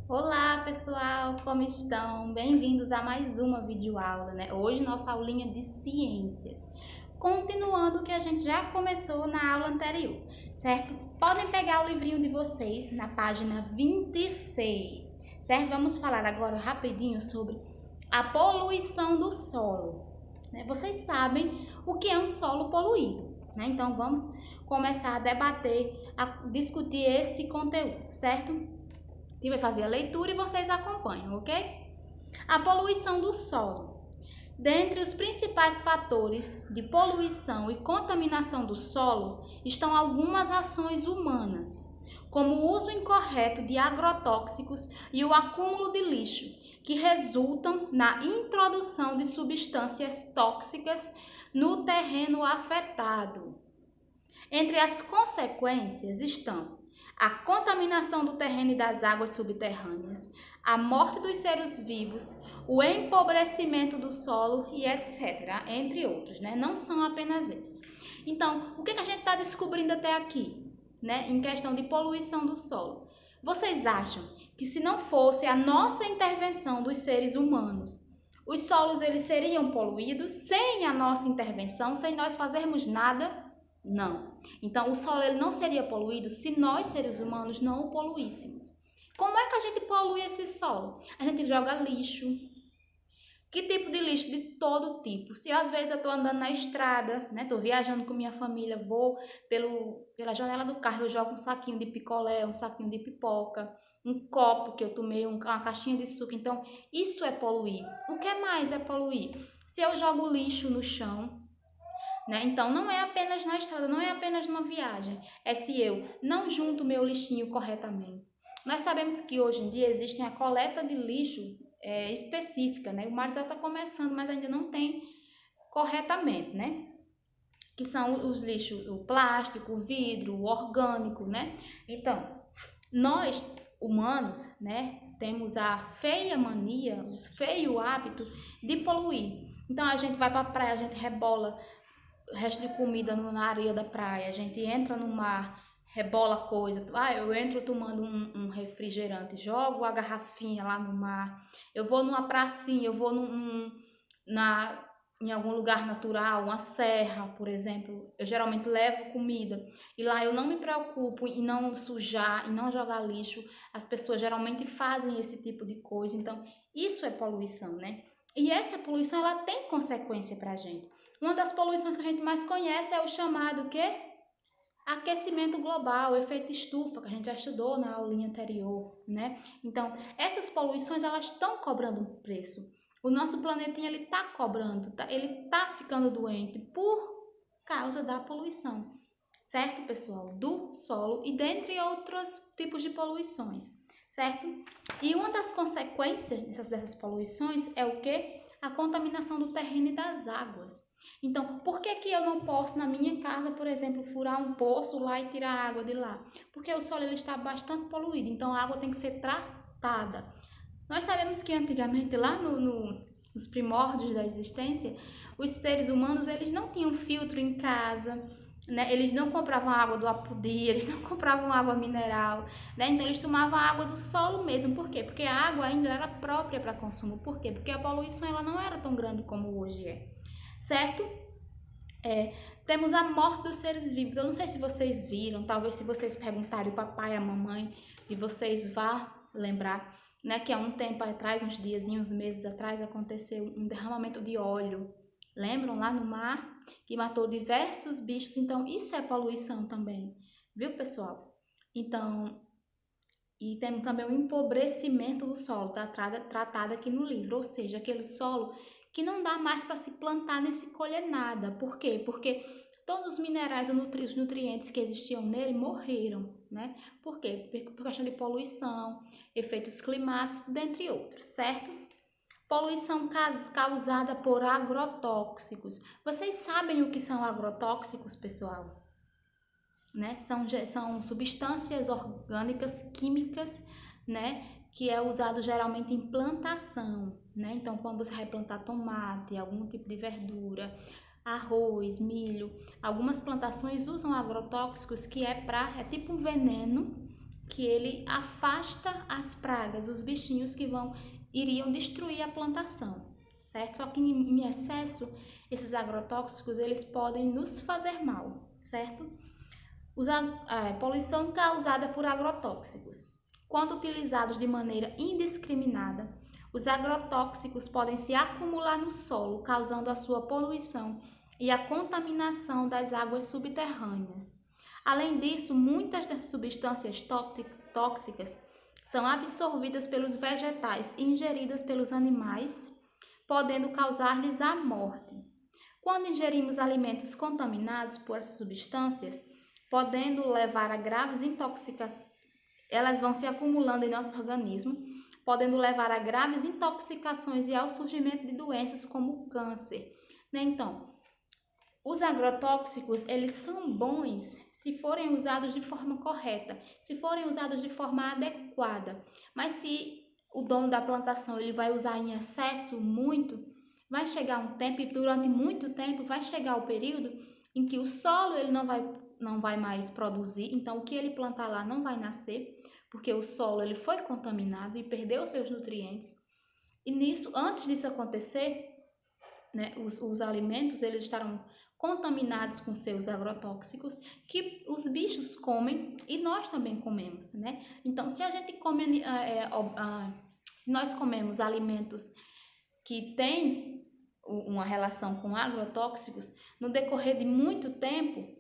Olá pessoal, como estão? Bem-vindos a mais uma videoaula, né? Hoje nossa aulinha de ciências. Continuando o que a gente já começou na aula anterior, certo? Podem pegar o livrinho de vocês na página 26, certo? Vamos falar agora rapidinho sobre a poluição do solo, né? Vocês sabem o que é um solo poluído, né? Então vamos começar a debater, a discutir esse conteúdo, certo? Que vai fazer a leitura e vocês acompanham, ok? A poluição do solo. Dentre os principais fatores de poluição e contaminação do solo estão algumas ações humanas, como o uso incorreto de agrotóxicos e o acúmulo de lixo, que resultam na introdução de substâncias tóxicas no terreno afetado. Entre as consequências estão a contaminação do terreno e das águas subterrâneas, a morte dos seres vivos, o empobrecimento do solo e etc., entre outros, né? Não são apenas esses. Então, o que a gente está descobrindo até aqui, né? Em questão de poluição do solo. Vocês acham que se não fosse a nossa intervenção dos seres humanos, os solos eles seriam poluídos sem a nossa intervenção, sem nós fazermos nada? Não. Então, o solo ele não seria poluído se nós, seres humanos, não o poluíssemos. Como é que a gente polui esse solo? A gente joga lixo. Que tipo de lixo? De todo tipo. Se às vezes eu estou andando na estrada, né? Estou viajando com minha família, vou pela janela do carro, eu jogo um saquinho de picolé, um saquinho de pipoca, um copo que eu tomei, uma caixinha de suco. Então, isso é poluir. O que mais é poluir? Se eu jogo lixo no chão, né? Então, não é apenas na estrada, não é apenas numa viagem. É se eu não junto meu lixinho corretamente. Nós sabemos que hoje em dia existe a coleta de lixo específica, né? O Marcel está começando, mas ainda não tem corretamente, né? Que são os lixos, o plástico, o vidro, o orgânico, né? Então, nós, humanos, né? Temos a feia mania, o feio hábito de poluir. Então, a gente vai para a praia, a gente rebola resto de comida na areia da praia, a gente entra no mar, rebola coisa. Eu entro tomando um refrigerante, jogo a garrafinha lá no mar. Eu vou numa pracinha, eu vou na, em algum lugar natural, uma serra, por exemplo. Eu geralmente levo comida e lá eu não me preocupo em não sujar, em não jogar lixo. As pessoas geralmente fazem esse tipo de coisa, então isso é poluição, né? E essa poluição ela tem consequência para a gente. Uma das poluições que a gente mais conhece é o chamado quê? Aquecimento global, o efeito estufa, que a gente já estudou na aulinha anterior, né? Então, essas poluições, elas estão cobrando um preço. O nosso planetinha, ele está cobrando, ele está ficando doente por causa da poluição, certo, pessoal? Do solo e dentre outros tipos de poluições, certo? E uma das consequências dessas poluições é o quê? A contaminação do terreno e das águas. Então, por que que eu não posso, na minha casa, por exemplo, furar um poço lá e tirar a água de lá? Porque o solo ele está bastante poluído, então a água tem que ser tratada. Nós sabemos que antigamente, lá nos primórdios da existência, os seres humanos eles não tinham filtro em casa, né? Eles não compravam água do Apodi, eles não compravam água mineral, né? Então eles tomavam água do solo mesmo. Por quê? Porque a água ainda era própria para consumo. Por quê? Porque a poluição ela não era tão grande como hoje é, certo? Temos a morte dos seres vivos. Eu não sei se vocês viram, talvez se vocês perguntarem o papai e a mamãe de vocês vá lembrar, né, que há um tempo atrás, uns diazinhos, uns meses atrás, aconteceu um derramamento de óleo. Lembram lá no mar? Que matou diversos bichos. Então, isso é poluição também, viu, pessoal? Então, e temos também o empobrecimento do solo, tá tratado aqui no livro, ou seja, aquele solo que não dá mais para se plantar nem se colher nada. Por quê? Porque todos os minerais, os nutrientes que existiam nele morreram, né? Por quê? Por questão de poluição, efeitos climáticos, dentre outros, certo? Poluição causada por agrotóxicos. Vocês sabem o que são agrotóxicos, pessoal? Né? São substâncias orgânicas, químicas, né? Que é usado geralmente em plantação, né? Então, quando você vai plantar tomate, algum tipo de verdura, arroz, milho, algumas plantações usam agrotóxicos que é tipo um veneno que ele afasta as pragas, os bichinhos que iriam destruir a plantação, certo? Só que em excesso, esses agrotóxicos, eles podem nos fazer mal, certo? Poluição causada por agrotóxicos. Quando utilizados de maneira indiscriminada, os agrotóxicos podem se acumular no solo, causando a sua poluição e a contaminação das águas subterrâneas. Além disso, muitas das substâncias tóxicas são absorvidas pelos vegetais e ingeridas pelos animais, podendo causar-lhes a morte. Quando ingerimos alimentos contaminados por essas substâncias, podendo levar a graves intoxicações, elas vão se acumulando em nosso organismo, podendo levar a graves intoxicações e ao surgimento de doenças como o câncer, né? Então, os agrotóxicos, eles são bons se forem usados de forma correta, se forem usados de forma adequada, mas se o dono da plantação ele vai usar em excesso muito, vai chegar um tempo, e durante muito tempo, vai chegar o período em que o solo ele não vai mais produzir, então o que ele plantar lá não vai nascer, porque o solo ele foi contaminado e perdeu os seus nutrientes. E nisso, antes disso acontecer, né, os alimentos eles estarão contaminados com seus agrotóxicos que os bichos comem e nós também comemos, né? Então, se a gente come, se nós comemos alimentos que têm uma relação com agrotóxicos, no decorrer de muito tempo,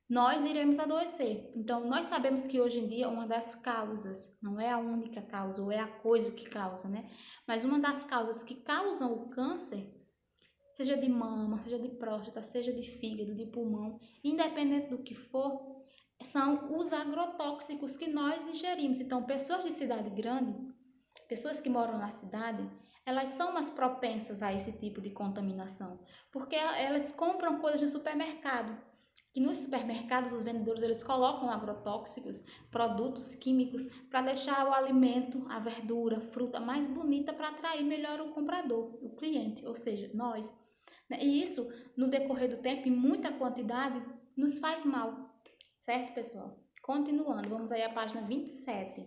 nós iremos adoecer. Então, nós sabemos que hoje em dia uma das causas, não é a única causa, ou é a coisa que causa, né? Mas uma das causas que causam o câncer, seja de mama, seja de próstata, seja de fígado, de pulmão, independente do que for, são os agrotóxicos que nós ingerimos. Então, pessoas de cidade grande, pessoas que moram na cidade, elas são mais propensas a esse tipo de contaminação, porque elas compram coisas no supermercado. E nos supermercados, os vendedores eles colocam agrotóxicos, produtos químicos, para deixar o alimento, a verdura, a fruta mais bonita para atrair melhor o comprador, o cliente, ou seja, nós. E isso, no decorrer do tempo, em muita quantidade, nos faz mal. Certo, pessoal? Continuando, vamos aí à página 27.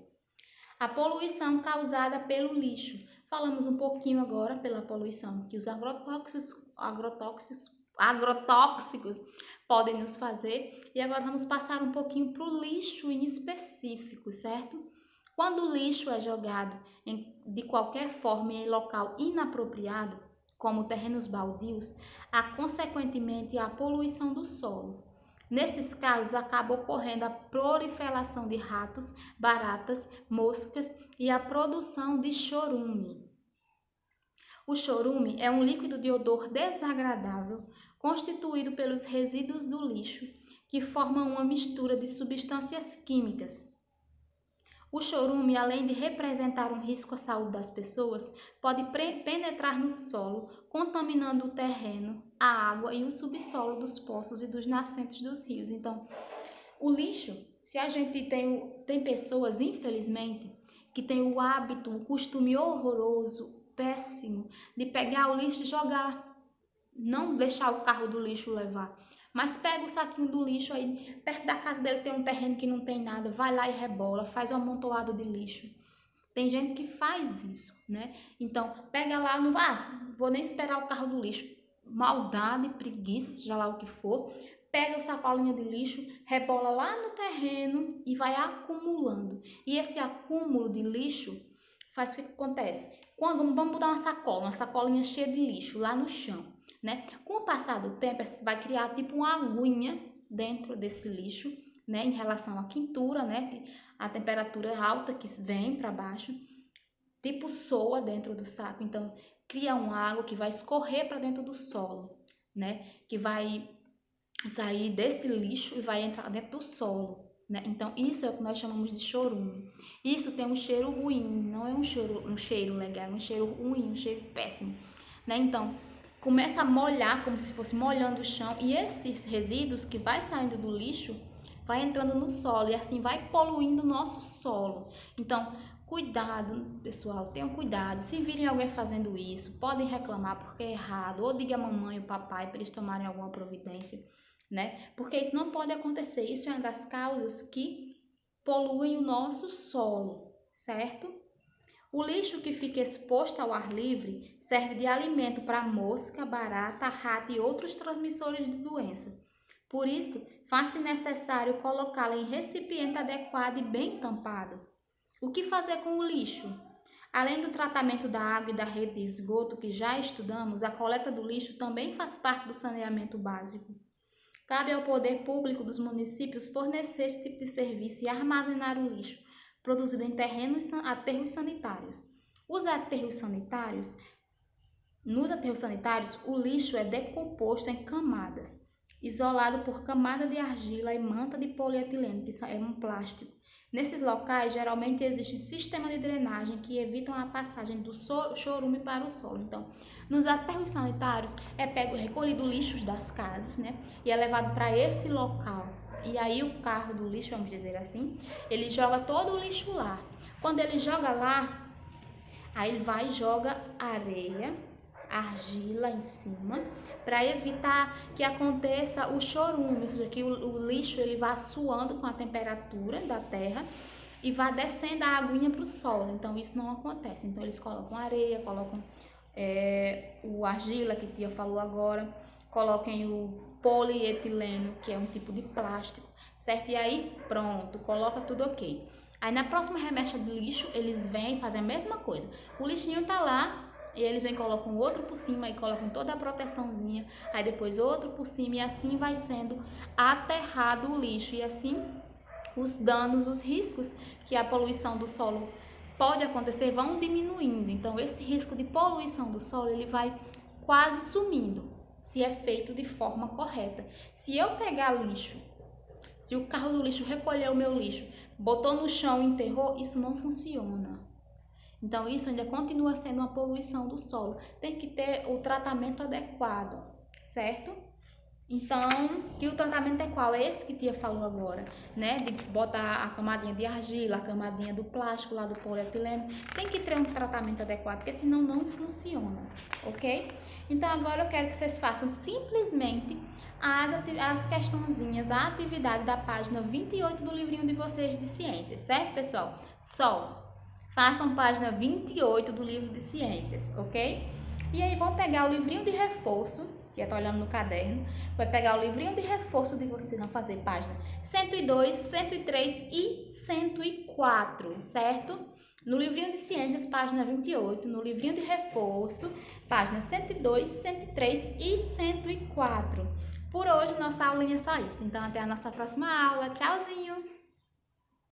A poluição causada pelo lixo. Falamos um pouquinho agora pela poluição que os agrotóxicos podem nos fazer. E agora vamos passar um pouquinho para o lixo em específico, certo? Quando o lixo é jogado de qualquer forma em local inapropriado, como terrenos baldios, há consequentemente a poluição do solo. Nesses casos, acaba ocorrendo a proliferação de ratos, baratas, moscas e a produção de chorume. O chorume é um líquido de odor desagradável constituído pelos resíduos do lixo, que formam uma mistura de substâncias químicas. O chorume, além de representar um risco à saúde das pessoas, pode penetrar no solo, contaminando o terreno, a água e o subsolo dos poços e dos nascentes dos rios. Então, o lixo, se a gente tem pessoas, infelizmente, que têm o hábito, o costume horroroso, péssimo, de pegar o lixo e jogar, não deixar o carro do lixo levar. Mas pega o saquinho do lixo aí, perto da casa dele tem um terreno que não tem nada, vai lá e rebola, faz um amontoado de lixo. Tem gente que faz isso, né? Então, pega lá, não vou nem esperar o carro do lixo. Maldade, preguiça, seja lá o que for. Pega a sacolinha de lixo, rebola lá no terreno e vai acumulando. E esse acúmulo de lixo faz o que acontece? Quando vamos botar uma sacolinha cheia de lixo lá no chão. Né? Com o passar do tempo, vai criar tipo uma aguinha dentro desse lixo, né? Em relação à quintura, né? A temperatura alta que vem para baixo, tipo soa dentro do saco. Então, cria uma água que vai escorrer para dentro do solo, né? Que vai sair desse lixo e vai entrar dentro do solo, né? Então, isso é o que nós chamamos de chorume. Isso tem um cheiro ruim, não é um cheiro legal, é um cheiro ruim, um cheiro péssimo, né? Então, começa a molhar, como se fosse molhando o chão, e esses resíduos que vai saindo do lixo, vai entrando no solo, e assim vai poluindo o nosso solo. Então, cuidado, pessoal, tenham cuidado. Se virem alguém fazendo isso, podem reclamar porque é errado, ou diga a mamãe e o papai para eles tomarem alguma providência, né? Porque isso não pode acontecer. Isso é uma das causas que poluem o nosso solo, certo? O lixo que fica exposto ao ar livre serve de alimento para mosca, barata, rato e outros transmissores de doença. Por isso, faz-se necessário colocá-la em recipiente adequado e bem tampado. O que fazer com o lixo? Além do tratamento da água e da rede de esgoto que já estudamos, a coleta do lixo também faz parte do saneamento básico. Cabe ao poder público dos municípios fornecer esse tipo de serviço e armazenar o lixo produzido em aterros sanitários. Nos aterros sanitários, o lixo é decomposto em camadas, isolado por camada de argila e manta de polietileno, que é um plástico. Nesses locais, geralmente existem sistemas de drenagem que evitam a passagem do chorume para o solo. Então, nos aterros sanitários, recolhido lixos das casas, né? E é levado para esse local. E aí o carro do lixo, vamos dizer assim, ele joga todo o lixo lá. Quando ele joga lá, aí ele vai e joga areia, argila em cima, para evitar que aconteça o chorume, ou seja, que o lixo ele vá suando com a temperatura da terra e vá descendo a aguinha para o solo. Então isso não acontece. Então eles colocam areia, colocam o argila que a tia falou agora, coloquem o polietileno, que é um tipo de plástico, certo? E aí pronto, coloca tudo ok. Aí na próxima remessa de lixo eles vêm fazer a mesma coisa. O lixinho tá lá, e eles vêm, colocam outro por cima e colocam toda a proteçãozinha, aí depois outro por cima e assim vai sendo aterrado o lixo. E assim os danos, os riscos que a poluição do solo pode acontecer vão diminuindo. Então esse risco de poluição do solo ele vai quase sumindo, se é feito de forma correta. Se eu pegar lixo, se o carro do lixo recolher o meu lixo, botou no chão e enterrou, isso não funciona. Então, isso ainda continua sendo uma poluição do solo. Tem que ter o tratamento adequado, certo? Então, que o tratamento é qual? É esse que a tia falou agora, né? De botar a camadinha de argila, a camadinha do plástico, lá do polietileno. Tem que ter um tratamento adequado, porque senão não funciona, ok? Então, agora eu quero que vocês façam simplesmente as questãozinhas, a atividade da página 28 do livrinho de vocês de ciências, certo, pessoal? Façam página 28 do livro de ciências, ok? E aí vão pegar o livrinho de reforço, que eu tô olhando no caderno, vai pegar o livrinho de reforço de vocês, vão fazer página 102, 103 e 104, certo? No livrinho de ciências, página 28, no livrinho de reforço, página 102, 103 e 104. Por hoje, nossa aulinha é só isso. Então, até a nossa próxima aula. Tchauzinho!